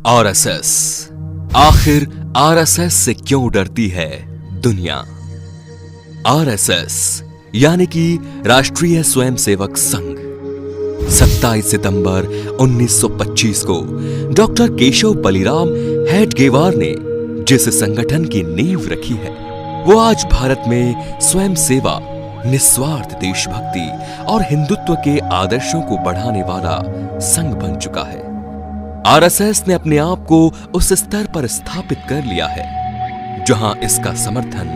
RSS. आखिर RSS से क्यों डरती है दुनिया? आरएसएस यानी कि राष्ट्रीय स्वयंसेवक संघ 27 सितंबर 1925 को डॉक्टर केशव बलिराम हेडगेवार ने जिस संगठन की नींव रखी है, वो आज भारत में स्वयं सेवा, निस्वार्थ देशभक्ति और हिंदुत्व के आदर्शों को बढ़ाने वाला संघ बन चुका है। आरएसएस ने अपने आप को उस स्तर पर स्थापित कर लिया है जहां इसका समर्थन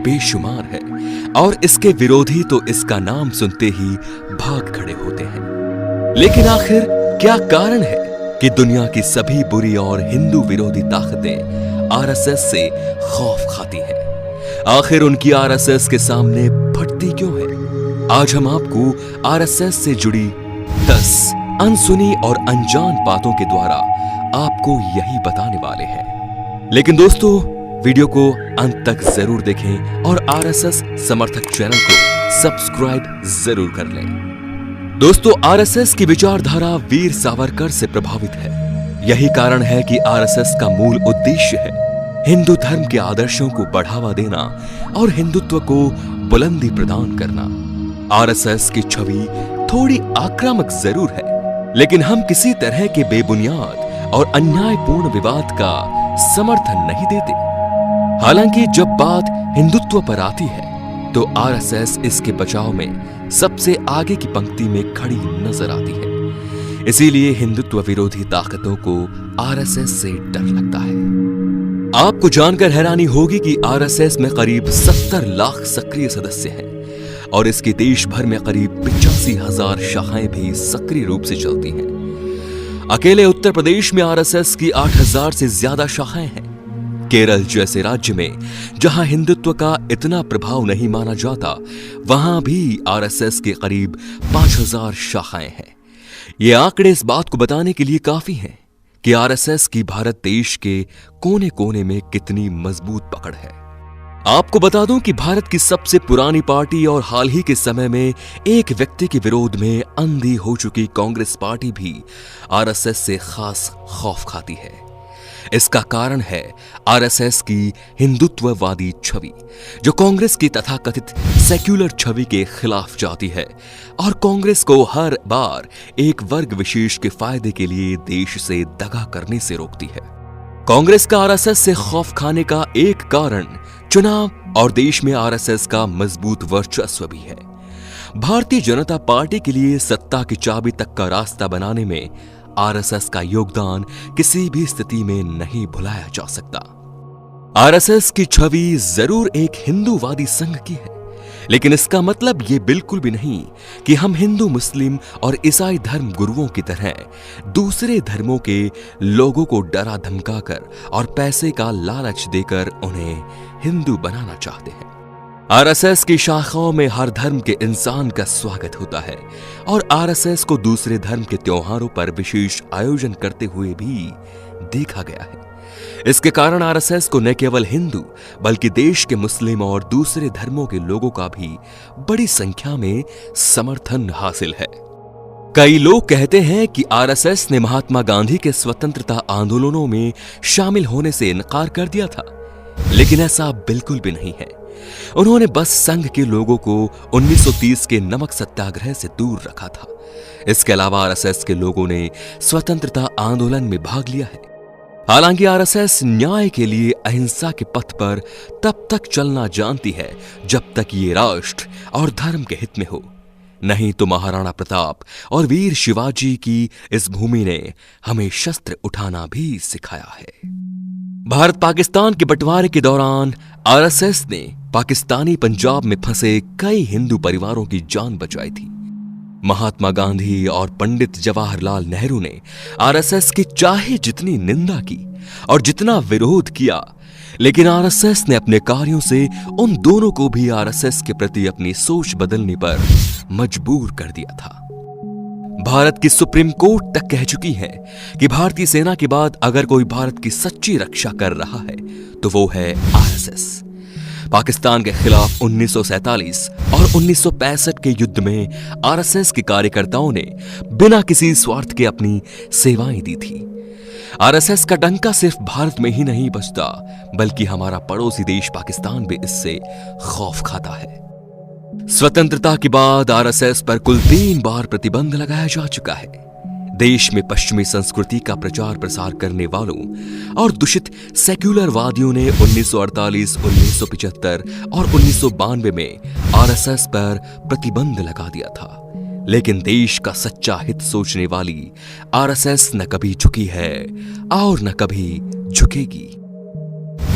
बेशुमार है और इसके विरोधी तो इसका नाम सुनते ही भाग खड़े होते हैं। लेकिन आखिर क्या कारण है कि दुनिया की सभी बुरी और हिंदू विरोधी ताकतें आरएसएस से खौफ खाती हैं? आखिर उनकी आरएसएस के सामने फटती क्यों है? आज हम आपको आरएसएस से जुड़ी 10 अनसुनी और अनजान बातों के द्वारा आपको यही बताने वाले हैं। लेकिन दोस्तों, वीडियो को अंत तक जरूर देखें और आरएसएस समर्थक चैनल को सब्सक्राइब जरूर कर लें। दोस्तों, आरएसएस की विचारधारा वीर सावरकर से प्रभावित है। यही कारण है कि आरएसएस का मूल उद्देश्य है हिंदू धर्म के आदर्शों को बढ़ावा देना और हिंदुत्व को बुलंदी प्रदान करना। आरएसएस की छवि थोड़ी आक्रामक जरूर है, लेकिन हम किसी तरह के बेबुनियाद और अन्यायपूर्ण विवाद का समर्थन नहीं देते। हालांकि जब बात हिंदुत्व पर आती है तो आरएसएस इसके बचाव में सबसे आगे की पंक्ति में खड़ी नजर आती है। इसीलिए हिंदुत्व विरोधी ताकतों को आरएसएस से डर लगता है। आपको जानकर हैरानी होगी कि आरएसएस में करीब 70 लाख सक्रिय सदस्य हैं और इसके देश भर में करीब 85,000 शाखाएं भी सक्रिय रूप से चलती हैं। अकेले उत्तर प्रदेश में आरएसएस की 8,000 से ज्यादा शाखाएं हैं। केरल जैसे राज्य में जहां हिंदुत्व का इतना प्रभाव नहीं माना जाता, वहां भी आरएसएस के करीब 5,000 शाखाएं हैं। ये आंकड़े इस बात को बताने के लिए काफी हैं कि आरएसएस की भारत देश के कोने कोने में कितनी मजबूत पकड़ है। आपको बता दूं कि भारत की सबसे पुरानी पार्टी और हाल ही के समय में एक व्यक्ति के विरोध में अंधी हो चुकी कांग्रेस पार्टी भी आरएसएस से खास खौफ खाती है। इसका कारण है आरएसएस की हिंदुत्ववादी छवि, जो कांग्रेस की तथाकथित सेक्युलर छवि के खिलाफ जाती है और कांग्रेस को हर बार एक वर्ग विशेष के फायदे के लिए देश से दगा करने से रोकती है। कांग्रेस का आरएसएस से खौफ खाने का एक कारण चुनाव और देश में आरएसएस का मजबूत वर्चस्व भी है। भारतीय जनता पार्टी के लिए सत्ता की चाबी तक का रास्ता बनाने में आरएसएस का योगदान किसी भी स्थिति में नहीं भुलाया जा सकता। आरएसएस की छवि जरूर एक हिंदूवादी संघ की है, लेकिन इसका मतलब ये बिल्कुल भी नहीं कि हम हिंदू, मुस्लिम और ईसाई धर्म गुरुओं की तरह दूसरे धर्मों के लोगों को डरा धमकाकर और पैसे का लालच देकर उन्हें हिंदू बनाना चाहते हैं। आरएसएस की शाखाओं में हर धर्म के इंसान का स्वागत होता है और आरएसएस को दूसरे धर्म के त्योहारों पर विशेष आयोजन करते हुए भी देखा गया है। इसके कारण आरएसएस को न केवल हिंदू बल्कि देश के मुस्लिम और दूसरे धर्मों के लोगों का भी बड़ी संख्या में समर्थन हासिल है। कई लोग कहते हैं कि आरएसएस ने महात्मा गांधी के स्वतंत्रता आंदोलनों में शामिल होने से इनकार कर दिया था, लेकिन ऐसा बिल्कुल भी नहीं है। उन्होंने बस संघ के लोगों को 1930 के नमक सत्याग्रह से दूर रखा था। इसके अलावा आरएसएस के लोगों ने स्वतंत्रता आंदोलन में भाग लिया है। हालांकि आरएसएस न्याय के लिए अहिंसा के पथ पर तब तक चलना जानती है जब तक ये राष्ट्र और धर्म के हित में हो। नहीं तो महाराणा प्रताप और वीर शिवाजी की इस भूमि ने हमें शस्त्र उठाना भी सिखाया है। भारत पाकिस्तान के बंटवारे के दौरान आरएसएस ने पाकिस्तानी पंजाब में फंसे कई हिंदू परिवारों की जान बचाई थी। महात्मा गांधी और पंडित जवाहरलाल नेहरू ने आरएसएस की चाहे जितनी निंदा की और जितना विरोध किया, लेकिन आरएसएस ने अपने कार्यों से उन दोनों को भी आरएसएस के प्रति अपनी सोच बदलने पर मजबूर कर दिया था। भारत की सुप्रीम कोर्ट तक कह चुकी है कि भारतीय सेना के बाद अगर कोई भारत की सच्ची रक्षा कर रहा है तो वो है आरएसएस। पाकिस्तान के खिलाफ 1947 और 1965 के युद्ध में आरएसएस के कार्यकर्ताओं ने बिना किसी स्वार्थ के अपनी सेवाएं दी थी। आरएसएस का डंका सिर्फ भारत में ही नहीं बजता, बल्कि हमारा पड़ोसी देश पाकिस्तान भी इससे खौफ खाता है। स्वतंत्रता के बाद आरएसएस पर कुल 3 बार प्रतिबंध लगाया जा चुका है। देश में पश्चिमी संस्कृति का प्रचार प्रसार करने वालों और दूषित सेक्युलरवादियों ने 1948, 1975 और 1992 में आरएसएस पर प्रतिबंध लगा दिया था। लेकिन देश का सच्चा हित सोचने वाली आरएसएस न कभी झुकी है और न कभी झुकेगी।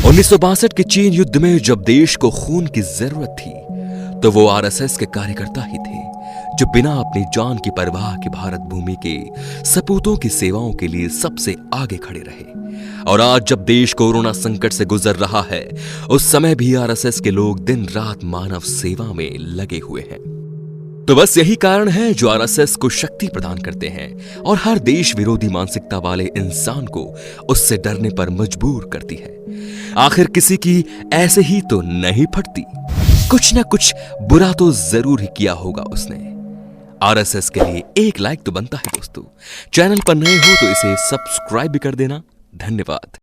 1962 के चीन युद्ध में जब देश को खून की जरूरत थी, तो वो आरएसएस के कार्यकर्ता ही थे जो बिना अपनी जान की परवाह के भारत भूमि के सपूतों की सेवाओं के लिए सबसे आगे खड़े रहे। और आज जब देश कोरोना संकट से गुजर रहा है, उस समय भी आरएसएस के लोग दिन रात मानव सेवा में लगे हुए हैं। तो बस यही कारण है जो आरएसएस को शक्ति प्रदान करते हैं और हर देश विरोधी मानसिकता वाले इंसान को उससे डरने पर मजबूर करती है। आखिर किसी की ऐसे ही तो नहीं फटती, कुछ ना कुछ बुरा तो जरूर ही किया होगा उसने। आरएसएस के लिए एक लाइक तो बनता है दोस्तों। चैनल पर नए हो तो इसे सब्सक्राइब भी कर देना। धन्यवाद।